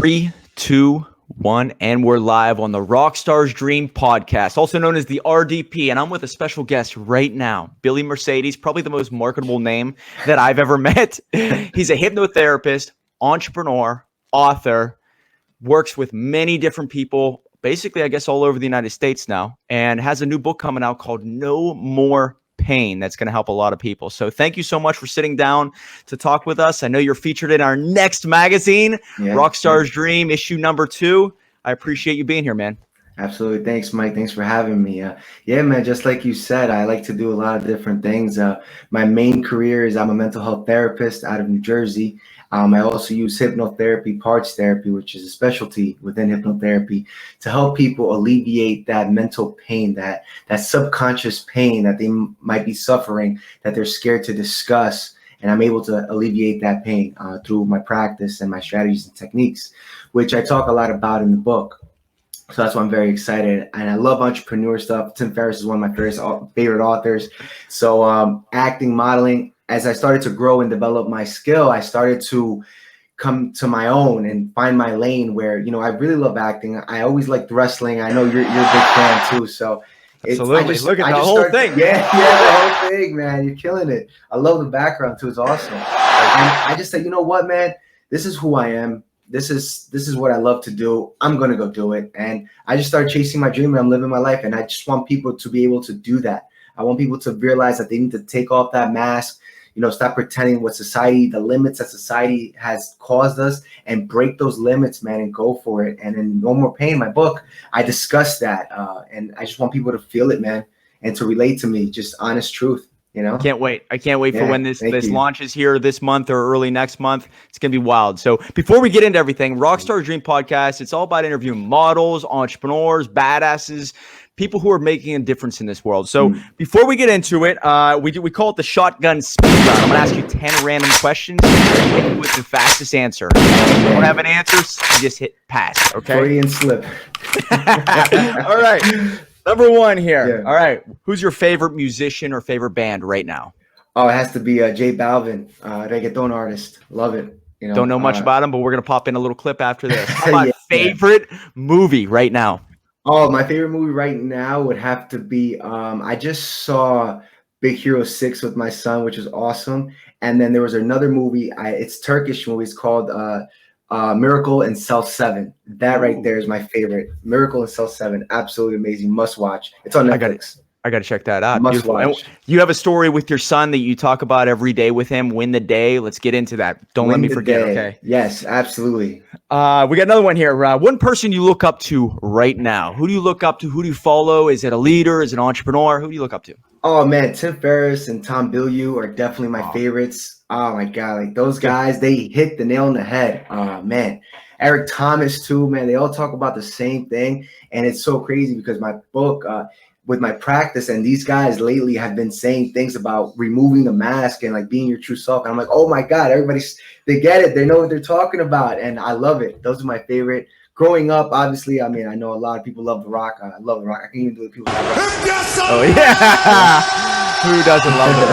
Three, two, one, and we're live on the RockstarsDream Podcast, also known as the RDP, and I'm with a special guest right now, Billy Mercedes, probably the most marketable name that I've ever met. He's a hypnotherapist, entrepreneur, author, works with many different people, basically, I guess, all over the United States now, and has a new book coming out called No More Pain that's going to help a lot of people. So thank you so much for sitting down to talk with us. I know you're featured in our next magazine, RockstarsDream, issue number 2. I appreciate you being here, man. Absolutely. Thanks, Mike. Thanks for having me. Yeah, man, just like you said, I like to do a lot of different things. My main career is I'm a mental health therapist out of New Jersey. I also use hypnotherapy, parts therapy, which is a specialty within hypnotherapy, to help people alleviate that mental pain, that subconscious pain that they might be suffering, that they're scared to discuss. And I'm able to alleviate that pain through my practice and my strategies and techniques, which I talk a lot about in the book. So that's why I'm very excited. And I love entrepreneur stuff. Tim Ferriss is one of my favorite authors. So acting, modeling. As I started to grow and develop my skill, I started to come to my own and find my lane where, you know, I really love acting. I always liked wrestling. I know you're a big fan too. So absolutely. Look at the whole thing. Yeah, the whole thing, man. You're killing it. I love the background too. It's awesome. And I just said, you know what, man, this is who I am. This is what I love to do. I'm going to go do it. And I just started chasing my dream and I'm living my life. And I just want people to be able to do that. I want people to realize that they need to take off that mask, you know, stop pretending what society, the limits that society has caused us, and break those limits, man, and go for it. And in No More Pain, my book, I discuss that. And I just want people to feel it, man, and to relate to me, just honest truth. You know, I can't wait for when this launches here this month or early next month. It's going to be wild. So before we get into everything, Rockstar Dream Podcast, it's all about interviewing models, entrepreneurs, badasses, people who are making a difference in this world. So before we get into it, we call it the shotgun speed round. I'm going to ask you 10 random questions with the fastest answer. If you don't have an answer, you just hit pass. Okay. Freudian slip. All right. Number 1 here. Yeah. All right. Who's your favorite musician or favorite band right now? Oh, it has to be J Balvin, reggaeton artist. Love it. You know, don't know much about him, but we're going to pop in a little clip after this. How about favorite movie right now? Oh, my favorite movie right now would have to be, I just saw Big Hero 6 with my son, which is awesome. And then there was another movie, it's Turkish movie, it's called Miracle in Cell 7. That right there is my favorite. Miracle in Cell 7, absolutely amazing, must watch. It's on Netflix. I got to check that out. Must watch. You have a story with your son that you talk about every day with him. Win the day. Let's get into that. Don't let me forget. Okay. Yes, absolutely. We got another one here. One person you look up to right now. Who do you look up to? Who do you follow? Is it a leader? Is it an entrepreneur? Who do you look up to? Oh man, Tim Ferriss and Tom Bilyeu are definitely my favorites. Oh my God, like those guys, they hit the nail on the head. Oh man. Eric Thomas too, man. They all talk about the same thing. And it's so crazy because my book, with my practice, and these guys lately have been saying things about removing the mask and like being your true self. And I'm like, oh my God, they get it. They know what they're talking about. And I love it. Those are my favorite. Growing up, obviously, I mean, I know a lot of people love The Rock. I love The Rock. I can even do the people that rock. Oh, yeah. Who doesn't love The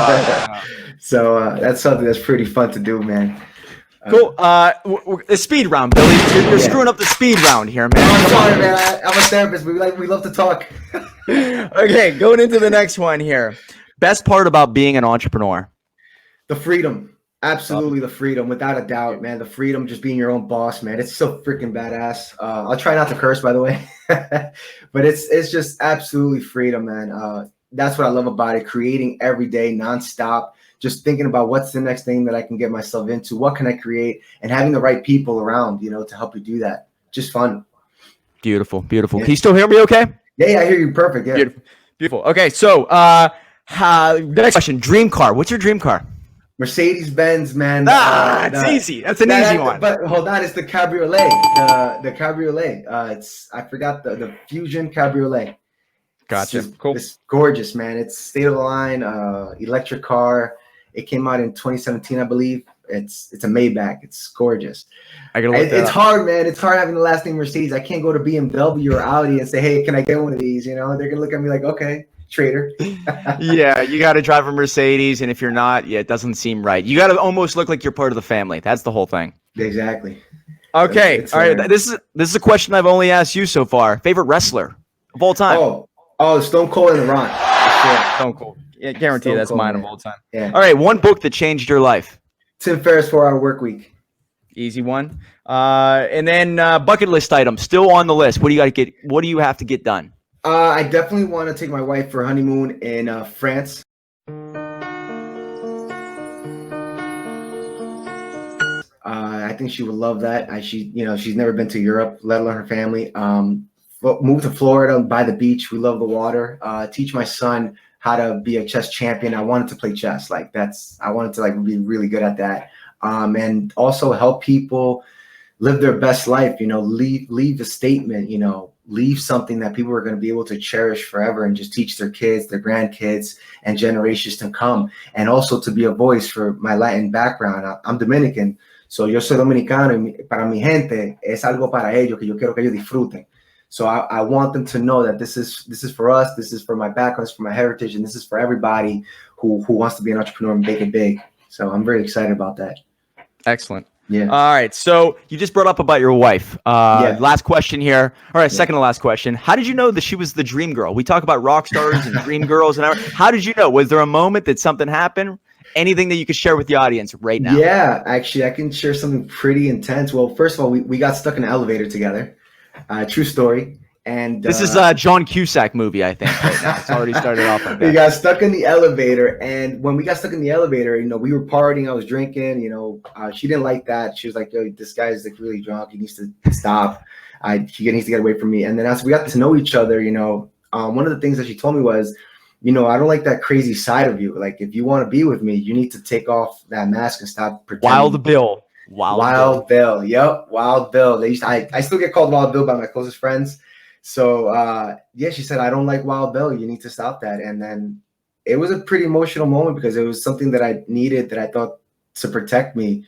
Rock? So that's something that's pretty fun to do, man. Cool. The speed round, Billy. You're screwing up the speed round here, man. Oh, I'm sorry, man. I'm a therapist. We love to talk. Okay, going into the next one here. Best part about being an entrepreneur? The freedom. Absolutely, the freedom, without a doubt, man. The freedom, just being your own boss, man. It's so freaking badass. I'll try not to curse, by the way, but it's just absolutely freedom, man. That's what I love about it. Creating every day, nonstop. Just thinking about what's the next thing that I can get myself into. What can I create? And having the right people around, you know, to help you do that. Just fun. Beautiful, beautiful. Yeah. Can you still hear me? Okay. Yeah, I hear you. Perfect. Yeah. Beautiful. Okay, so next question. Dream car. What's your dream car? Mercedes-Benz, man. It's easy. That's an easy one. But hold on, it's the cabriolet. The cabriolet. I forgot the Fusion cabriolet. Gotcha. Cool. It's gorgeous, man. It's state of the line, electric car. It came out in 2017, I believe. It's a Maybach. It's gorgeous. It's hard, man. It's hard having the last name Mercedes. I can't go to BMW or Audi and say, hey, can I get one of these? You know, they're gonna look at me like, okay, trader. Yeah, you got to drive a Mercedes, and if you're not, it doesn't seem right. You got to almost look like you're part of the family. That's the whole thing. Exactly. Okay. All right. This is a question I've only asked you so far. Favorite wrestler of all time? Stone Cold and The Rock. Sure. Stone Cold. Yeah, guarantee Stone that's Cold, mine man. of all time. Yeah. All right. One book that changed your life. Tim Ferriss' 4 Hour Work Week. Easy one. And then bucket list item still on the list. What do you have to get done? I definitely want to take my wife for a honeymoon in France. I think she would love that. She's never been to Europe, let alone her family. Move to Florida by the beach. We love the water. Teach my son how to be a chess champion. I wanted to play chess. I wanted to be really good at that. And also help people live their best life. Leave a statement. Leave something that people are going to be able to cherish forever, and just teach their kids, their grandkids, and generations to come. And also to be a voice for my Latin background. I'm Dominican. So yo soy dominicano, y para mi gente es algo para ellos que yo quiero que ellos disfruten. So I want them to know that this is for us, this is for my background, this is for my heritage, and this is for everybody who wants to be an entrepreneur and make it big. So I'm very excited about that. Excellent. Yeah. All right. So you just brought up about your wife. Last question here. All right. Second to last question. How did you know that she was the dream girl? We talk about rock stars and dream girls and everything. How did you know? Was there a moment that something happened? Anything that you could share with the audience right now? Yeah, actually, I can share something pretty intense. Well, first of all, we got stuck in an elevator together. True story. And this is a John Cusack movie, I think. Right now. It's already started off like that. We got stuck in the elevator, and when we got stuck in the elevator, we were partying. I was drinking. She didn't like that. She was like, "Yo, this guy's really drunk. He needs to stop. He needs to get away from me." And then as we got to know each other, one of the things that she told me was, I don't like that crazy side of you. Like, if you want to be with me, you need to take off that mask and stop pretending. Wild Bill. Wild Bill. Yep. Wild Bill. I still get called Wild Bill by my closest friends. So, she said, I don't like Wild Bill. You need to stop that. And then it was a pretty emotional moment because it was something that I needed, that I thought to protect me.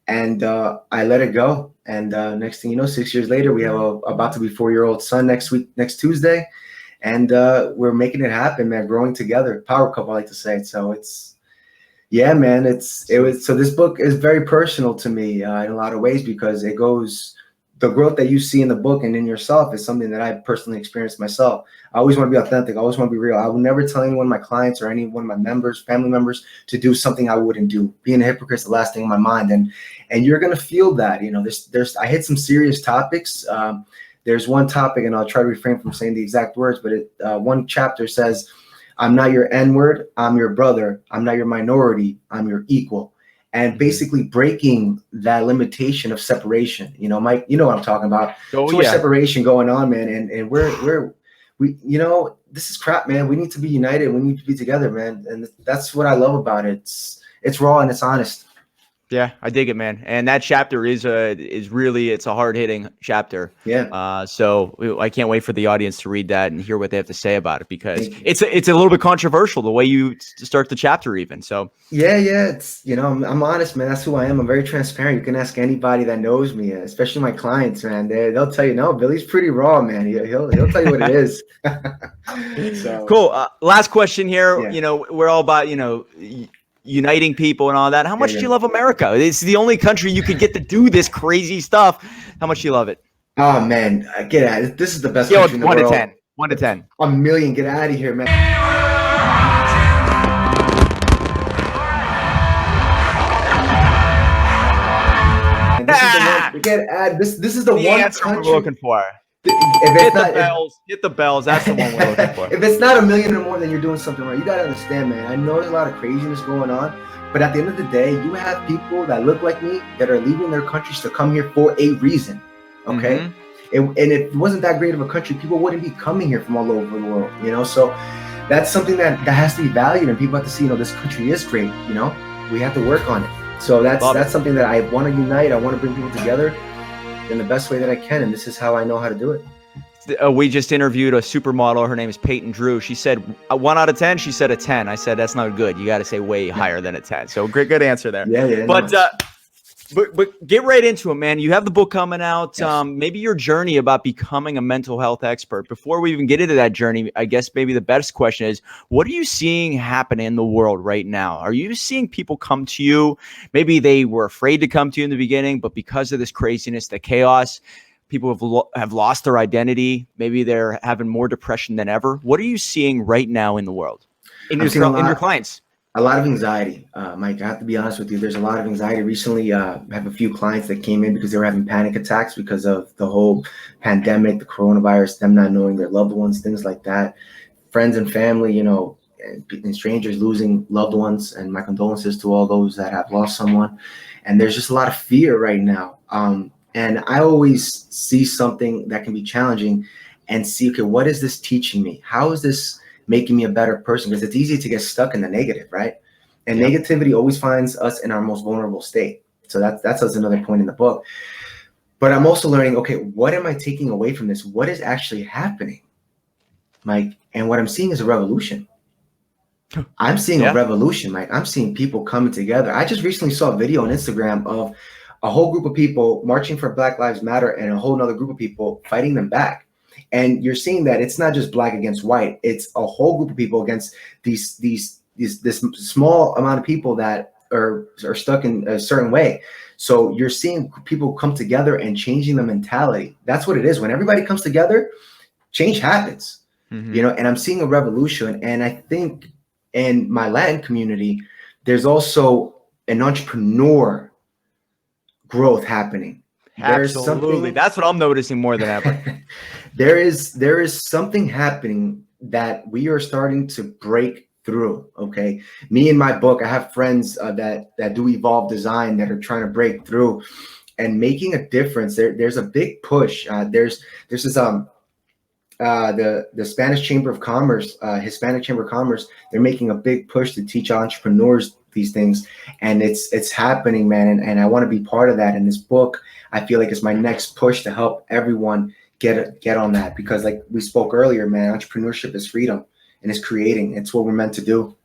And I let it go. And next thing you know, 6 years later, we have about to be 4-year-old son next Tuesday. And we're making it happen, man, growing together. Power couple, I like to say. So so this book is very personal to me in a lot of ways, because the growth that you see in the book and in yourself is something that I personally experienced myself. I always want to be authentic. I always want to be real. I will never tell any one of my clients or any one of my family members to do something I wouldn't do. Being a hypocrite is the last thing in my mind. And you're going to feel that, I hit some serious topics. There's one topic, and I'll try to refrain from saying the exact words, but one chapter says, I'm not your N-word, I'm your brother. I'm not your minority, I'm your equal. And basically breaking that limitation of separation. Mike, you know what I'm talking about. Too much separation going on, man. And we this is crap, man. We need to be united. We need to be together, man. And that's what I love about it. It's raw and it's honest. Yeah, I dig it, man. And that chapter is really, it's a hard-hitting chapter. Yeah. So I can't wait for the audience to read that and hear what they have to say about it, because it's a little bit controversial the way you start the chapter even. So yeah, it's I'm honest, man. That's who I am. I'm very transparent. You can ask anybody that knows me, especially my clients, man. They'll tell you, no, Billy's pretty raw, man. He'll tell you what it is. So cool. Last question here. Yeah. We're all about uniting people and all that. How much do you love America? It's the only country you could get to do this crazy stuff. How much do you love it? Oh man, get out! This is the best country in the world. 1 to 10. A million. Get out of here, man. And this is the one. Get out. This is the one answer country we're looking for. Hit the bells. That's the one we're looking for. If it's not a million or more, then you're doing something right. You gotta understand, man. I know there's a lot of craziness going on, but at the end of the day, you have people that look like me that are leaving their countries to come here for a reason. Okay. Mm-hmm. And if it wasn't that great of a country, people wouldn't be coming here from all over the world. So that's something that has to be valued, and people have to see, this country is great. We have to work on it. So that's something that I want to unite. I want to bring people together in the best way that I can, and this is how I know how to do it. We just interviewed a supermodel. Her name is Peyton Drew. She said 1 out of 10. She said a 10. I said that's not good. You got to say way higher than a 10. So good answer there. Yeah. But But get right into it, man. You have the book coming out. Yes. Maybe your journey about becoming a mental health expert. Before we even get into that journey, I guess maybe the best question is, what are you seeing happen in the world right now? Are you seeing people come to you? Maybe they were afraid to come to you in the beginning, but because of this craziness, the chaos, people have lost their identity. Maybe they're having more depression than ever. What are you seeing right now in the world? In your clients? A lot of anxiety, Mike. I have to be honest with you. There's a lot of anxiety. Recently, I have a few clients that came in because they were having panic attacks because of the whole pandemic, the coronavirus, them not knowing their loved ones, things like that. Friends and family, and strangers losing loved ones. And my condolences to all those that have lost someone. And there's just a lot of fear right now. And I always see something that can be challenging and see, okay, what is this teaching me? How is this making me a better person? Because it's easy to get stuck in the negative, right? And negativity always finds us in our most vulnerable state. So that's another point in the book. But I'm also learning, okay, what am I taking away from this? What is actually happening, Mike? And what I'm seeing is a revolution. I'm seeing a revolution, Mike. I'm seeing people coming together. I just recently saw a video on Instagram of a whole group of people marching for Black Lives Matter and a whole nother group of people fighting them back. And you're seeing that it's not just black against white; it's a whole group of people against this small amount of people that are stuck in a certain way. So you're seeing people come together and changing the mentality. That's what it is. When everybody comes together, change happens. And I'm seeing a revolution. And I think in my Latin community, there's also an entrepreneur growth happening. Absolutely. That's what I'm noticing more than ever. There is something happening that we are starting to break through. Okay. Me and my book, I have friends that do evolve design that are trying to break through and making a difference. There's a big push. There's this the Spanish Chamber of Commerce, Hispanic Chamber of Commerce. They're making a big push to teach entrepreneurs these things, and it's happening, man. And I want to be part of that. In this book, I feel like it's my next push to help everyone get on that, because like we spoke earlier, man, entrepreneurship is freedom and it's creating. It's what we're meant to do.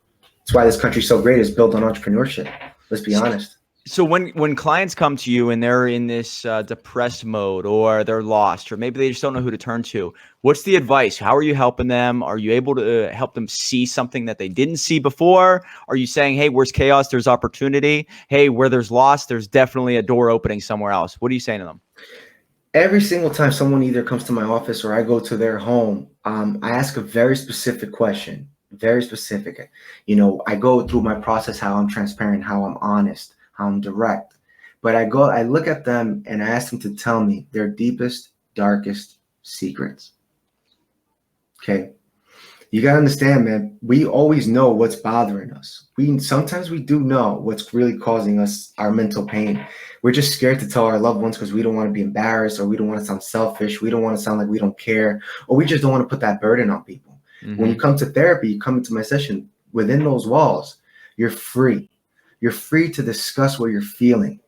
It's why this country's so great. It's built on entrepreneurship. Let's be honest. So when clients come to you and they're in this depressed mode, or they're lost, or maybe they just don't know who to turn to, what's the advice? How are you helping them? Are you able to help them see something that they didn't see before? Are you saying, hey, where's chaos, there's opportunity? Hey, where there's loss, there's definitely a door opening somewhere else. What are you saying to them? Every single time someone either comes to my office or I go to their home, I ask a very specific question, very specific. I go through my process, how I'm transparent, how I'm honest, how I'm direct. But I look at them and I ask them to tell me their deepest, darkest secrets. Okay. You got to understand, man, we always know what's bothering us. Sometimes we do know what's really causing us our mental pain. We're just scared to tell our loved ones because we don't want to be embarrassed, or we don't want to sound selfish. We don't want to sound like we don't care, or we just don't want to put that burden on people. Mm-hmm. When you come to therapy, you come into my session, within those walls, you're free. You're free to discuss what you're feeling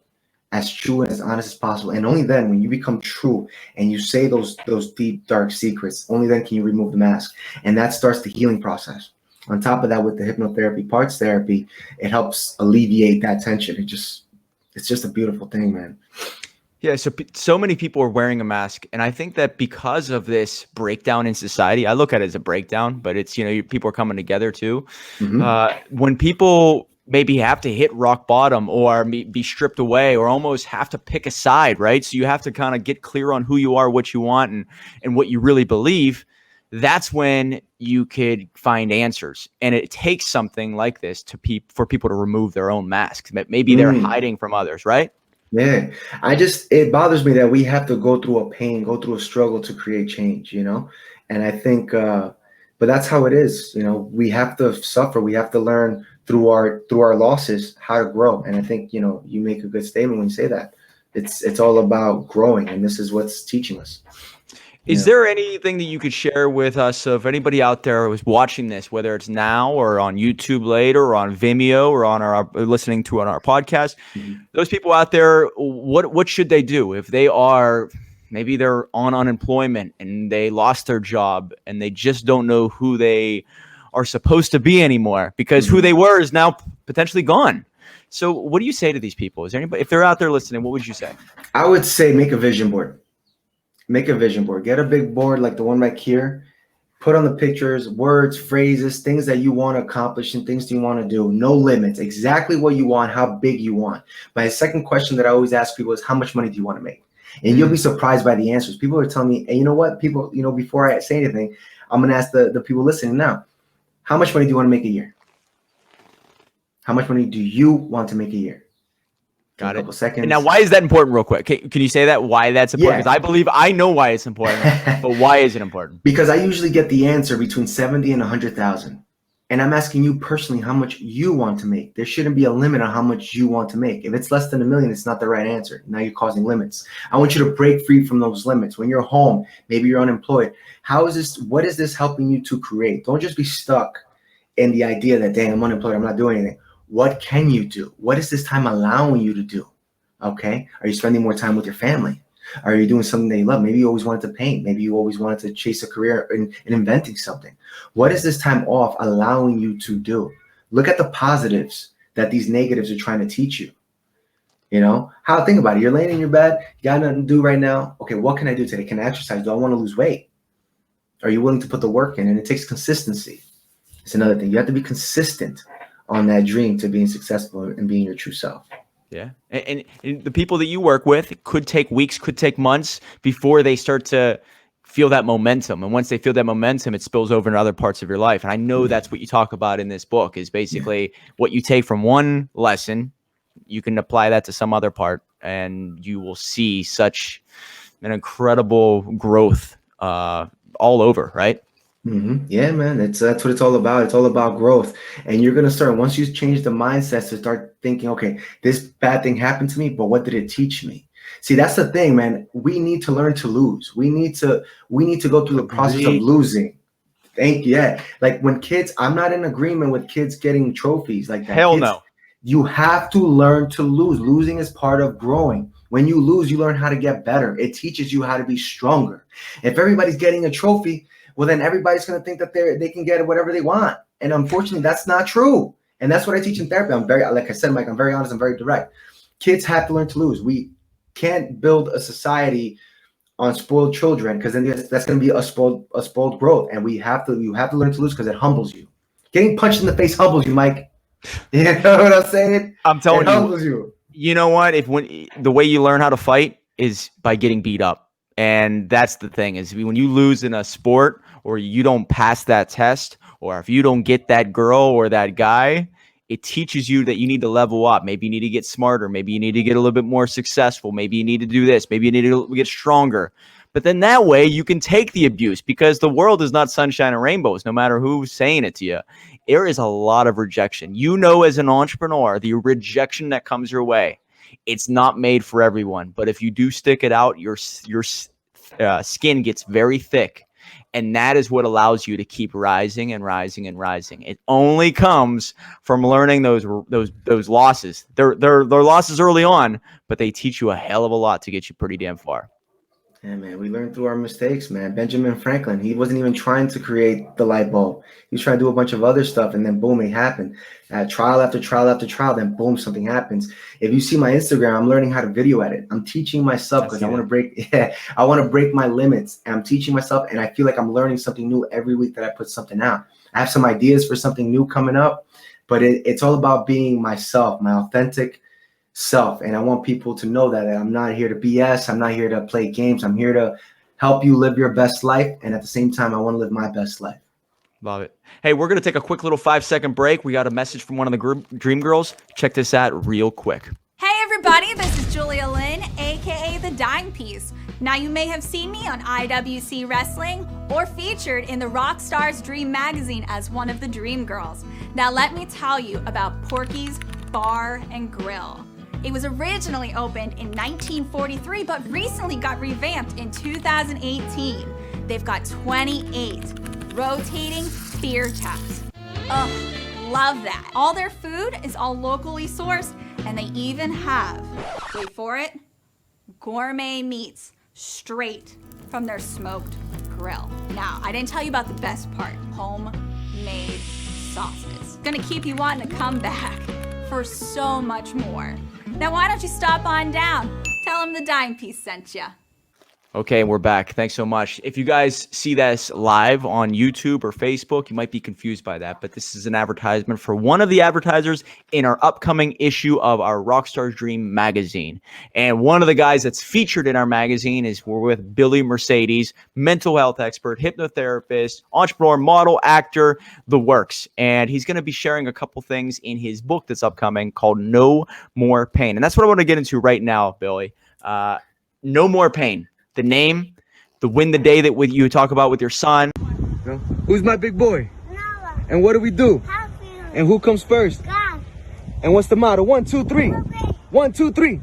as true and as honest as possible. And only then, when you become true and you say those deep, dark secrets, only then can you remove the mask. And that starts the healing process. On top of that, with the hypnotherapy, parts therapy, it helps alleviate that tension. It's just a beautiful thing, man. Yeah, so many people are wearing a mask, and I think that because of this breakdown in society, I look at it as a breakdown, but it's, people are coming together too. Mm-hmm. When people maybe have to hit rock bottom or be stripped away or almost have to pick a side, right? So you have to kind of get clear on who you are, what you want, and what you really believe. That's when you could find answers. And it takes something like this for people to remove their own masks that maybe they're hiding from others, right? Yeah. It bothers me that we have to go through a pain, go through a struggle to create change, And I think, but that's how it is. We have to suffer. We have to learn through our losses how to grow. And I think, you make a good statement when you say that. It's all about growing, and this is what's teaching us. Is there anything that you could share with us of anybody out there who's watching this, whether it's now or on YouTube later or on Vimeo or on our listening to on our podcast? Mm-hmm. Those people out there, what should they do if they are, maybe they're on unemployment and they lost their job and they just don't know who they are supposed to be anymore because who they were is now potentially gone. So what do you say to these people? Is there anybody, if they're out there listening, what would you say? I would say make a vision board. Make a vision board. Get a big board like the one right here. Put on the pictures, words, phrases, things that you want to accomplish and things you want to do. No limits. Exactly what you want, how big you want. My second question that I always ask people is, how much money do you want to make? And you'll be surprised by the answers. People are telling me, and you know what? People, before I say anything, I'm going to ask the people listening now, how much money do you want to make a year? How much money do you want to make a year? Got a it. couple seconds. And now, why is that important real quick? Can you say that, why that's important? Yeah. Because I believe I know why it's important, but why is it important? Because I usually get the answer between 70 and 100,000. And I'm asking you personally how much you want to make. There shouldn't be a limit on how much you want to make. If it's less than $1 million, it's not the right answer. Now you're causing limits. I want you to break free from those limits. When you're home, maybe you're unemployed. What is this helping you to create? Don't just be stuck in the idea that, dang, I'm unemployed, I'm not doing anything. What can you do? What is this time allowing you to do? Okay. Are you spending more time with your family? Are you doing something that you love? Maybe you always wanted to paint. Maybe you always wanted to chase a career in inventing something. What is this time off allowing you to do? Look at the positives that these negatives are trying to teach you. Think about it. You're laying in your bed. You got nothing to do right now. Okay, what can I do today? Can I exercise? Do I want to lose weight? Are you willing to put the work in? And it takes consistency. It's another thing. You have to be consistent on that dream to being successful and being your true self. Yeah. And the people that you work with, it could take weeks, could take months before they start to feel that momentum. And once they feel that momentum, it spills over into other parts of your life. And I know that's what you talk about in this book is basically what you take from one lesson, you can apply that to some other part and you will see such an incredible growth all over, right? Mm-hmm. Yeah, man, that's what it's all about. It's all about growth. And you're going to start, once you change the mindset to start thinking, okay, this bad thing happened to me, but what did it teach me? See, that's the thing, man. We need to learn to lose. We need to go through the process of losing. Thank you. Yeah. Like when kids, I'm not in agreement with kids getting trophies like that. Hell no. You have to learn to lose. Losing is part of growing. When you lose, you learn how to get better. It teaches you how to be stronger. If everybody's getting a trophy, well, then everybody's going to think that they can get whatever they want. And unfortunately, that's not true. And that's what I teach in therapy. Like I said, Mike, I'm very honest, I'm very direct. Kids have to learn to lose. We can't build a society on spoiled children because then that's going to be a spoiled growth. And you have to learn to lose because it humbles you. Getting punched in the face humbles you, Mike. You know what I'm saying? I'm telling you. It humbles you. You know what? The way you learn how to fight is by getting beat up. And that's the thing is when you lose in a sport or you don't pass that test or if you don't get that girl or that guy, it teaches you that you need to level up. Maybe you need to get smarter. Maybe you need to get a little bit more successful. Maybe you need to do this. Maybe you need to get stronger. But then that way you can take the abuse because the world is not sunshine and rainbows, no matter who's saying it to you. There is a lot of rejection. As an entrepreneur, the rejection that comes your way. It's not made for everyone, but if you do stick it out, your skin gets very thick, and that is what allows you to keep rising and rising and rising. It only comes from learning those losses. They're losses early on, but they teach you a hell of a lot to get you pretty damn far. Yeah, man, we learn through our mistakes, man. Benjamin Franklin, he wasn't even trying to create the light bulb. He was trying to do a bunch of other stuff, and then boom, it happened. Trial after trial after trial, then boom, something happens. If you see my Instagram, I'm learning how to video edit. I'm teaching myself because I want to break my limits. And I'm teaching myself, and I feel like I'm learning something new every week that I put something out. I have some ideas for something new coming up, but it's all about being myself, my authentic self. And I want people to know that I'm not here to BS. I'm not here to play games. I'm here to help you live your best life. And at the same time, I want to live my best life. Love it. Hey, we're going to take a quick little 5-second break. We got a message from one of the Dream Girls. Check this out real quick. Hey everybody, this is Julia Lynn, aka The Dying Piece. Now you may have seen me on IWC Wrestling or featured in the RockstarsDream Magazine as one of the Dream Girls. Now let me tell you about Porky's Bar and Grill. It was originally opened in 1943, but recently got revamped in 2018. They've got 28 rotating beer taps. Ugh, love that. All their food is all locally sourced, and they even have, wait for it, gourmet meats straight from their smoked grill. Now, I didn't tell you about the best part, homemade sauces. Gonna keep you wanting to come back. for so much more. Now why don't you stop on down? Tell them the Dime Piece sent you. Okay, we're back. Thanks so much. If you guys see this live on YouTube or Facebook, you might be confused by that, but this is an advertisement for one of the advertisers in our upcoming issue of our RockstarsDream Magazine. And one of the guys that's featured in our magazine is we're with Billy Mercedes, mental health expert, hypnotherapist, entrepreneur, model, actor, the works. And he's going to be sharing a couple things in his book that's upcoming called No More Pain. And that's what I want to get into right now, Billy. No More Pain. The name, the win the day that you talk about with your son. Who's my big boy? Noah. And what do we do? How feel? And who comes first? God. And what's the motto? 1, 2, 3. 1, 2, 3.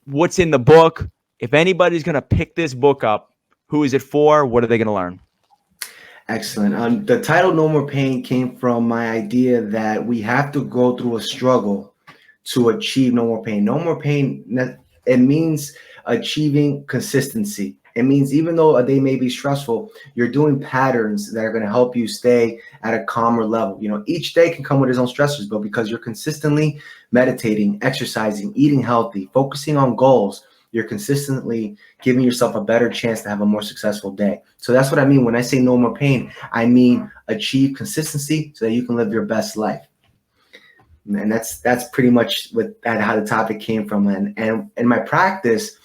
What's in the book? If anybody's going to pick this book up, who is it for? What are they going to learn? Excellent. The title No More Pain came from my idea that we have to go through a struggle to achieve no more pain. No more pain, it means achieving consistency. It means even though a day may be stressful, you're doing patterns that are going to help you stay at a calmer level. You know, each day can come with its own stressors, but because you're consistently meditating, exercising, eating healthy, focusing on goals, you're consistently giving yourself a better chance to have a more successful day. So that's what I mean when I say no more pain. I mean achieve consistency so that you can live your best life. And that's pretty much how the topic came from. And in my practice,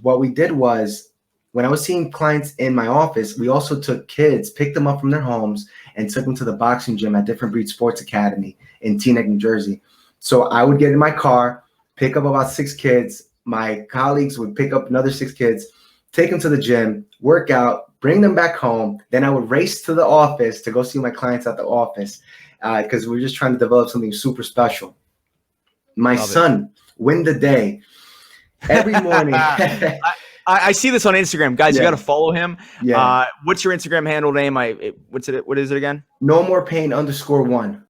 what we did was when I was seeing clients in my office, we also took kids, picked them up from their homes, and took them to the boxing gym at Different Breed Sports Academy in Teaneck, New Jersey. So I would get in my car, pick up about 6 kids. My colleagues would pick up another 6 kids, take them to the gym, work out, bring them back home. Then I would race to the office to go see my clients at the office. Because we're just trying to develop something super special. My son, win the day. Every morning. I see this on Instagram. Guys, you got to follow him. Yeah. What's your Instagram handle name? What is it again? No More Pain _1.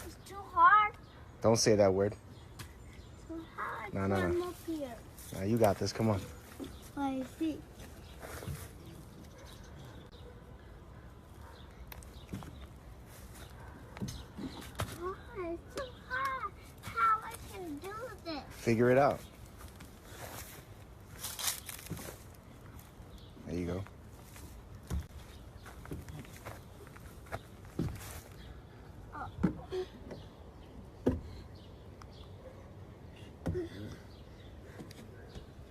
It's too hard. Don't say that word. Too hard. No. I'm up here. Nah, you got this. Come on. I see. It's too hard. How I can do this? Figure it out. There you go.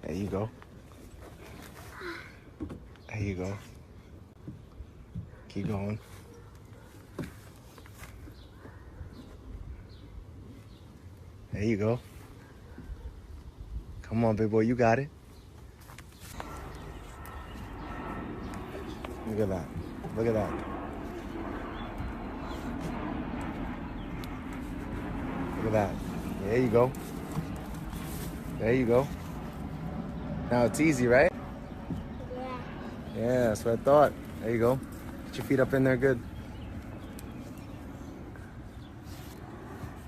There you go. There you go. Keep going. There you go. Come on, big boy, you got it. Look at that. Look at that. Look at that. There you go. There you go. Now it's easy, right? Yeah. Yeah, that's what I thought. There you go. Get your feet up in there good.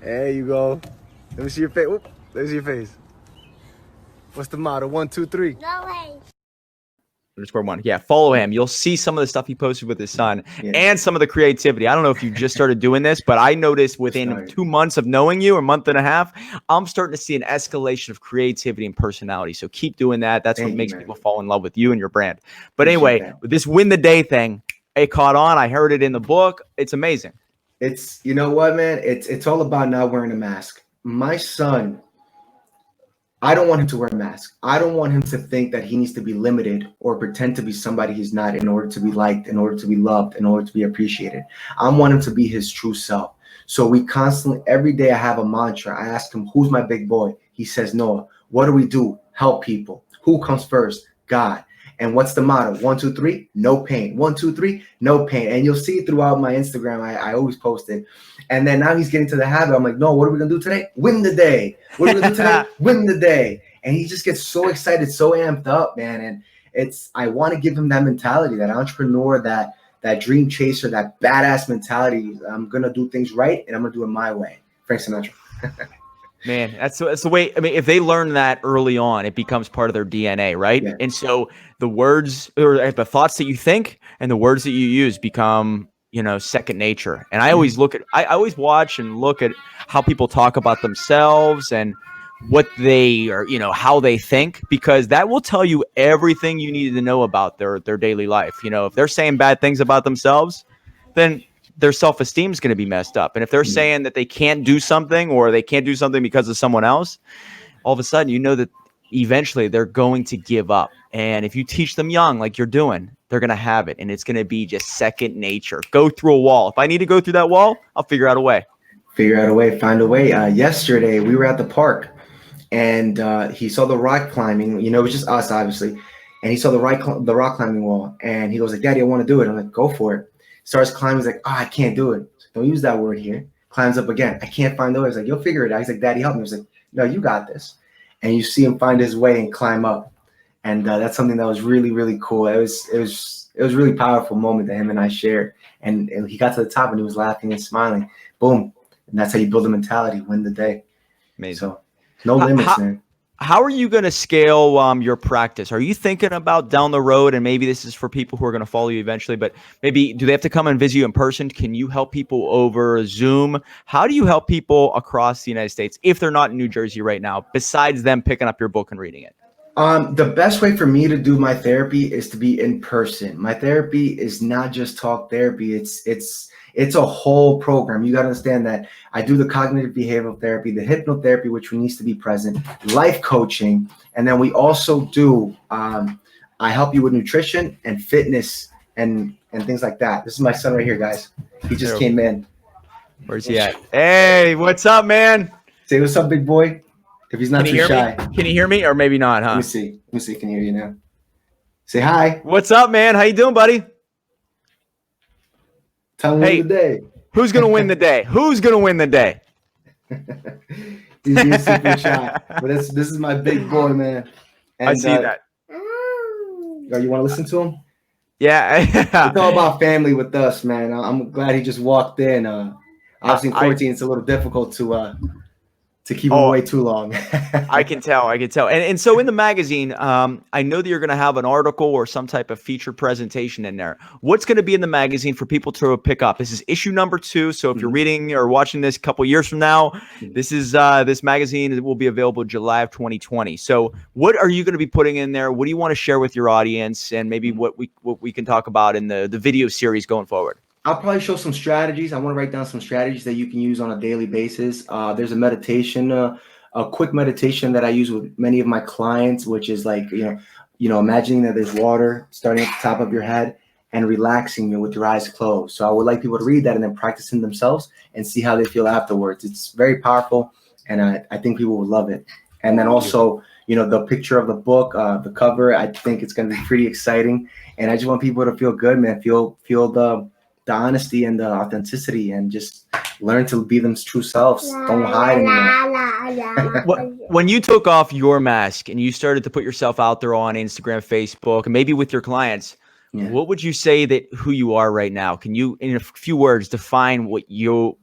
There you go. Let me see your face. Oop, let me see your face. What's the motto? 1, 2, 3. No way. _1. Yeah, follow him. You'll see some of the stuff he posted with his son and some of the creativity. I don't know if you just started doing this, but I noticed within 2 months of knowing you, or month and a half, I'm starting to see an escalation of creativity and personality. So keep doing that. That's what makes people fall in love with you and your brand. But anyway, with this win the day thing, it caught on. I heard it in the book. It's amazing. It's, you know what, man? It's all about not wearing a mask. My son, I don't want him to wear a mask. I don't want him to think that he needs to be limited or pretend to be somebody he's not in order to be liked, in order to be loved, in order to be appreciated. I want him to be his true self. So we constantly, every day I have a mantra. I ask him, who's my big boy? He says, Noah. What do we do? Help people. Who comes first? God. And what's the motto? 1, 2, 3, no pain. 1, 2, 3, no pain. And you'll see throughout my Instagram, I always post it. And then now he's getting to the habit. I'm like, no, what are we going to do today? Win the day. What are we going to do today? Win the day. And he just gets so excited, so amped up, man. And I want to give him that mentality, that entrepreneur, that dream chaser, that badass mentality. I'm going to do things right, and I'm going to do it my way. Frank Sinatra. Man, that's the way. I mean, if they learn that early on, it becomes part of their DNA, right? Yeah. And so the words or the thoughts that you think and the words that you use become, second nature. And I always I always watch and look at how people talk about themselves and what they are, how they think, because that will tell you everything you need to know about their daily life. If they're saying bad things about themselves, then their self-esteem is going to be messed up. And if they're saying that they can't do something or they can't do something because of someone else, all of a sudden, that eventually they're going to give up. And if you teach them young, like you're doing, they're going to have it. And it's going to be just second nature. Go through a wall. If I need to go through that wall, I'll figure out a way. Find a way. Yesterday, we were at the park and he saw the rock climbing. It was just us, obviously. And he saw the rock climbing wall. And he goes like, Daddy, I want to do it. I'm like, go for it. Starts climbing. He's like, oh, I can't do it. Don't use that word here. Climbs up again. I can't find the way. He's like, you'll figure it out. He's like, Daddy, help me. He's like, no, you got this. And you see him find his way and climb up. And that's something that was really, really cool. It was a really powerful moment that him and I shared. And he got to the top and he was laughing and smiling. Boom. And that's how you build a mentality, win the day. Amazing. So no limits, man. How are you going to scale your practice? Are you thinking about down the road, and maybe this is for people who are going to follow you eventually, but maybe do they have to come and visit you in person? Can you help people over Zoom? How do you help people across the United States if they're not in New Jersey right now, besides them picking up your book and reading it? The best way for me to do my therapy is to be in person. My therapy is not just talk therapy. It's a whole program. You got to understand that I do the cognitive behavioral therapy, the hypnotherapy, which needs to be present, life coaching. And then we also do, I help you with nutrition and fitness and things like that. This is my son right here, guys. He just came in. Where's he at? Hey, what's up, man? Say what's up, big boy. If he's not too shy. Can you hear me or maybe not, huh? Let me see. Can I hear you now? Say hi. What's up, man? How you doing, buddy? Tell him win the day. Who's going to win the day? Who's going to win the day? He's being super shy. But this is my big boy, man. And, I see that. You want to listen to him? Yeah. It's all about family with us, man. I'm glad he just walked in. Obviously, in quarantine, it's a little difficult to keep him away too long. I can tell. And so in the magazine, I know that you're going to have an article or some type of featured presentation in there. What's going to be in the magazine for people to pick up? This is issue number 2. So if you're reading or watching this a couple years from now, this is this magazine will be available July of 2020. So what are you going to be putting in there? What do you want to share with your audience? And maybe what we can talk about in the video series going forward? I'll probably show some strategies. I want to write down some strategies that you can use on a daily basis. There's a meditation, a quick meditation that I use with many of my clients, which is like, imagining that there's water starting at the top of your head and relaxing you with your eyes closed. So I would like people to read that and then practice it themselves and see how they feel afterwards. It's very powerful, and I think people would love it. And then also, the picture of the book, the cover, I think it's going to be pretty exciting. And I just want people to feel good, man. Feel the honesty and the authenticity, and just learn to be them true selves. Don't hide anymore. When you took off your mask and you started to put yourself out there on Instagram, Facebook, and maybe with your clients, what would you say that who you are right now? Can you, in a few words, define what you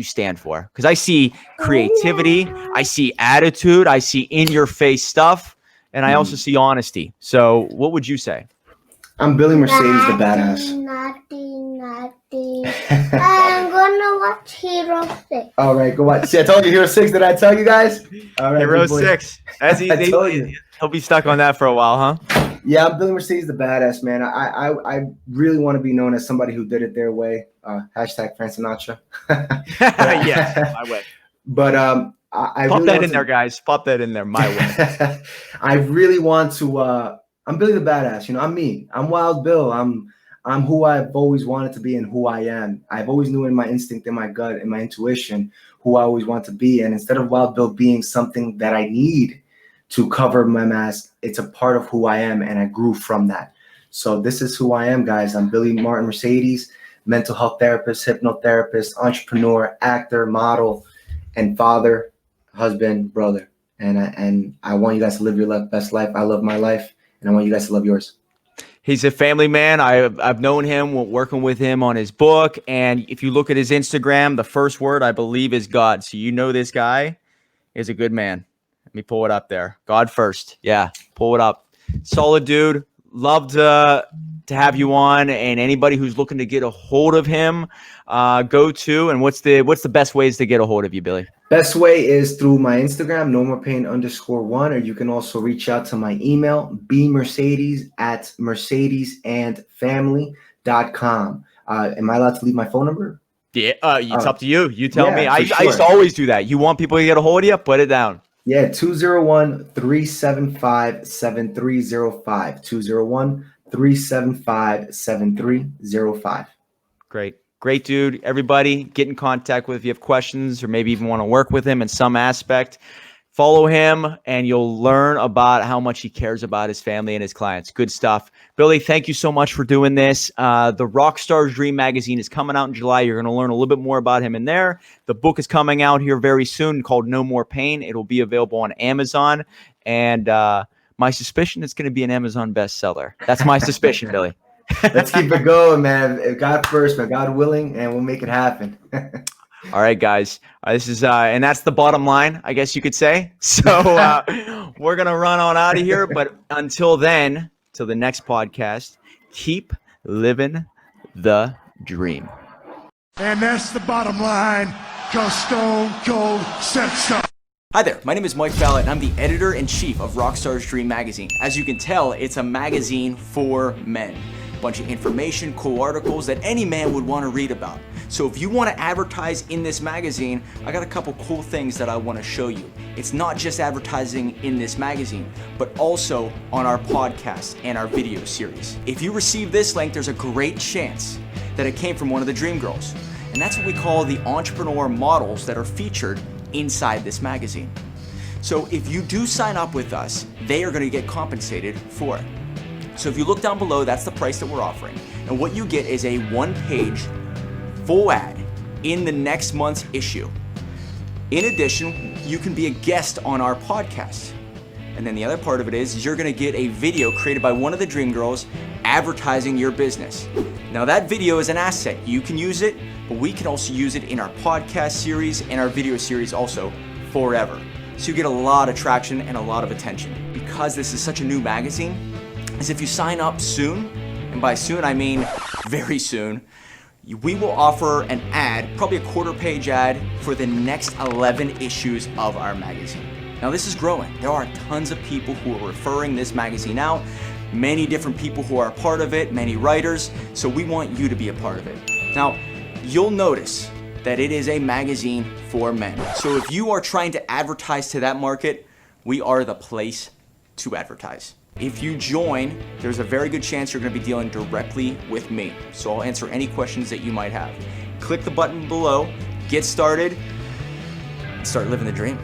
stand for? Because I see creativity, I see attitude, I see in your face stuff, and I also see honesty. So what would you say? I'm Billy Mercedes, the badass. I'm gonna watch Hero 6. All right, go watch. See, I told you Hero 6. Did I tell you guys? All right, Hero 6. That's easy. He'll be stuck on that for a while, huh? Yeah, I'm Billy Mercedes, the badass, man. I really want to be known as somebody who did it their way. Hashtag Frank Sinatra. Yes, my way. But I pop really that in there, guys. Pop that in there, my way. I really want to. I'm Billy the badass. I'm me. I'm Wild Bill. I'm who I've always wanted to be and who I am. I've always knew in my instinct, in my gut, in my intuition, who I always want to be. And instead of Wild Bill being something that I need to cover my mask, it's a part of who I am, and I grew from that. So this is who I am, guys. I'm Billy Martin Mercedes, mental health therapist, hypnotherapist, entrepreneur, actor, model, and father, husband, brother. And I want you guys to live your best life. I love my life, and I want you guys to love yours. He's a family man. I've known him, working with him on his book. And if you look at his Instagram, the first word, I believe, is God. So this guy is a good man. Let me pull it up there. God first. Yeah, pull it up. Solid dude. Love to have you on, and anybody who's looking to get a hold of him, go to. And what's the best ways to get a hold of you, Billy? Best way is through my Instagram, NoMorePain_1, or you can also reach out to my email, bmercedes@mercedesandfamily.com. Am I allowed to leave my phone number? Yeah, it's up to you. You tell me. I sure. used to always do that. You want people to get a hold of you? Put it down. Yeah, 201-375-7305. 201-375-7305. Great dude. Everybody, get in contact with if you have questions or maybe even want to work with him in some aspect. Follow him, and you'll learn about how much he cares about his family and his clients. Good stuff. Billy, thank you so much for doing this. The RockstarsDream Magazine is coming out in July. You're going to learn a little bit more about him in there. The book is coming out here very soon called No More Pain. It'll be available on Amazon. And my suspicion is going to be an Amazon bestseller. That's my suspicion, Billy. Let's keep it going, man. God first, man. God willing, and we'll make it happen. All right, guys. This is and that's the bottom line, I guess you could say. So we're gonna run on out of here. But until then, till the next podcast, keep living the dream. And that's the bottom line, 'cause Stone Cold said so. Hi there, my name is Mike Fallett, and I'm the editor-in-chief of RockstarsDream Magazine. As you can tell, it's a magazine for men. A bunch of information, cool articles that any man would want to read about. So if you want to advertise in this magazine, I got a couple cool things that I want to show you. It's not just advertising in this magazine, but also on our podcast and our video series. If you receive this link, there's a great chance that it came from one of the Dream Girls. And that's what we call the entrepreneur models that are featured inside this magazine. So if you do sign up with us, they are going to get compensated for it. So if you look down below, that's the price that we're offering. And what you get is a one-page full ad in the next month's issue. In addition, you can be a guest on our podcast. And then the other part of it is you're going to get a video created by one of the Dream Girls advertising your business. Now that video is an asset. You can use it, but we can also use it in our podcast series and our video series also forever. So you get a lot of traction and a lot of attention. Because this is such a new magazine, is if you sign up soon, and by soon I mean very soon, we will offer an ad, probably a quarter-page ad, for the next 11 issues of our magazine. Now this is growing. There are tons of people who are referring this magazine out, many different people who are a part of it, many writers, so we want you to be a part of it. Now, you'll notice that it is a magazine for men. So if you are trying to advertise to that market, we are the place to advertise. If you join, there's a very good chance you're going to be dealing directly with me. So I'll answer any questions that you might have. Click the button below, get started, and start living the dream.